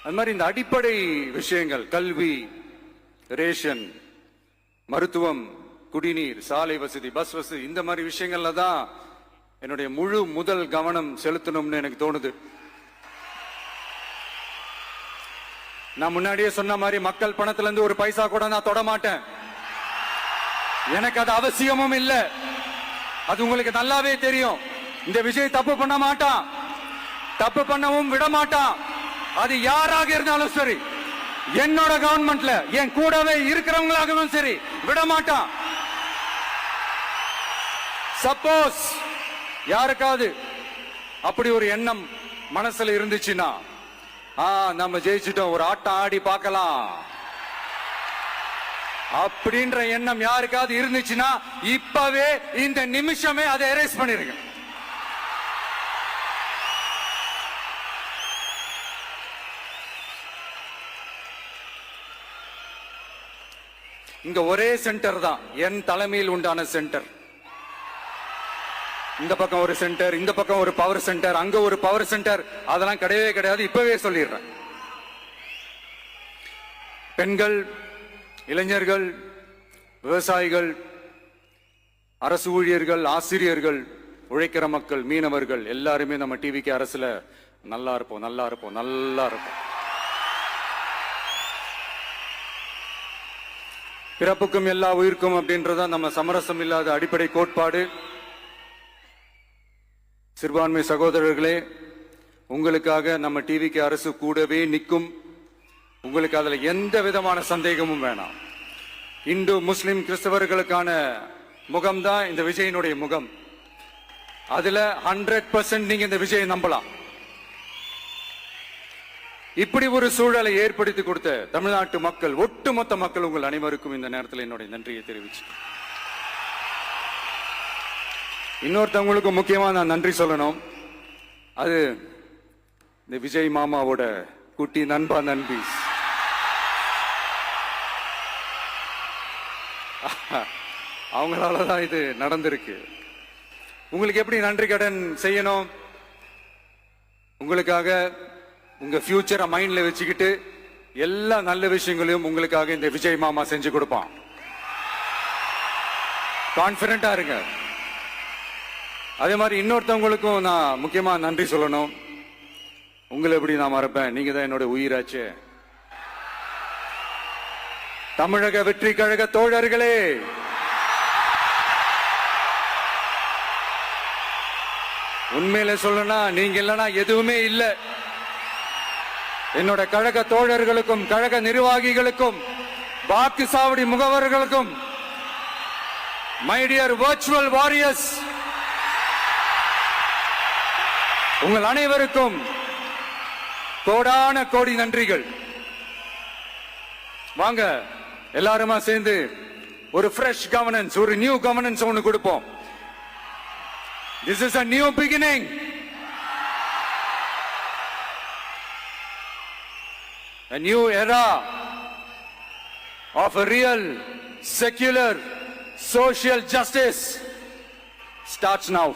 அது மாதிரி இந்த அடிப்படை விஷயங்கள், கல்வி, ரேஷன், மருத்துவம், குடிநீர், சாலை வசதி, பஸ் வசதி, இந்த மாதிரி விஷயங்கள்ல தான் என்னுடைய முதல் கவனம் செலுத்தணும்னு எனக்கு தோணுது. நான் முன்னாடியே சொன்ன மாதிரி மக்கள் பணத்துல இருந்து ஒரு பைசா கூட நான் தொட மாட்டேன். எனக்கு அது அவசியமும் இல்லை. அது உங்களுக்கு நல்லாவே தெரியும். இந்த விஷயம் தப்பு பண்ண மாட்டான், தப்பு பண்ணவும் விட மாட்டான். அது யாராக இருந்தாலும் சரி, என்னோட கவர்மெண்ட்ல என் கூடவே இருக்கிறவங்களாகவும் சரி, விட மாட்டான். சப்போஸ் யாருக்காவது அப்படி ஒரு எண்ணம் மனசுல இருந்துச்சுன்னா, நம்ம ஜெயிச்சிட்டோம், ஒரு ஆட்டம் ஆடி பார்க்கலாம் அப்படின்ற எண்ணம் யாருக்காவது இருந்துச்சுன்னா, இப்பவே இந்த நிமிஷமே அதை எரேஸ் பண்ணிருங்க. இங்க ஒரே சென்டர் தான், என் தலைமையில் உண்டான சென்டர். இந்த பக்கம் ஒரு சென்டர், இந்த பக்கம் ஒரு பவர் சென்டர், அங்க ஒரு பவர் சென்டர், அதெல்லாம் கிடையவே கிடையாது. இப்பவே சொல்லிடுறேன். பெண்கள், இளைஞர்கள், விவசாயிகள், அரசு ஊழியர்கள், ஆசிரியர்கள், உழைக்கிற மக்கள், மீனவர்கள் எல்லாருமே நம்ம டிவிக்கு அரசுல நல்லா இருப்போம், நல்லா இருப்போம், நல்லா இருப்போம். பிறப்புக்கும் எல்லா உயிர்க்கும் அப்படின்றதான் நம்ம சமரசம் இல்லாத அடிப்படை கோட்பாடு. சிறுபான்மை சகோதரர்களே, உங்களுக்காக நம்ம டிவிக்கு அரசு கூடவே நிற்கும். உங்களுக்கு அதுல எந்த விதமான சந்தேகமும் வேணாம். இந்து, முஸ்லிம், கிறிஸ்தவர்களுக்கான முகம்தான் இந்த விஜயனுடைய முகம். அதுல 100% நீங்க இந்த விஜயை நம்பலாம். இப்படி ஒரு சூழலை ஏற்படுத்தி கொடுத்த தமிழ்நாட்டு மக்கள், ஒட்டுமொத்த மக்கள், உங்கள் அனைவருக்கும் இந்த நேரத்தில் என்னுடைய நன்றியை தெரிவிச்சு, இன்னொருத்தவங்களுக்கு முக்கியமா நான் நன்றி சொல்லணும். அது இந்த விஜய் மாமாவோட குட்டி நண்பா, நண்பி. அவங்களாலதான் இது நடந்திருக்கு. உங்களுக்கு எப்படி நன்றி கடன் செய்யணும்? உங்களுக்காக உங்க ஃபியூச்சரை மைண்ட்ல வச்சுக்கிட்டு எல்லா நல்ல விஷயங்களையும் உங்களுக்காக இந்த விஜய் மாமா செஞ்சு கொடுப்பான். கான்பிடண்டா இருங்க. அதே மாதிரி இன்னொருத்தவங்களுக்கும் நான் முக்கியமா நன்றி சொல்லணும். உங்களை எப்படி நான் மறப்பேன்? நீங்க தான் என்னோட உயிராச்சு. தமிழக வெற்றி கழக தோழர்களே, உண்மையில சொல்லணும்னா நீங்க இல்லைன்னா எதுவுமே இல்லை. என்னோட கழக தோழர்களுக்கும், கழக நிர்வாகிகளுக்கும், வாக்கு சாவடி முகவர்களுக்கும், மை டியர் வர்ச்சுவல் வாரியர்ஸ், உங்கள் அனைவருக்கும் கோடான கோடி நன்றிகள். வாங்க எல்லாருமா சேர்ந்து ஒரு ஃப்ரெஷ் கவர்னன்ஸ், ஒரு நியூ கவர்னன்ஸ் ஒன்னு கொடுப்போம். This is a new beginning. A new era of a real secular social justice starts now.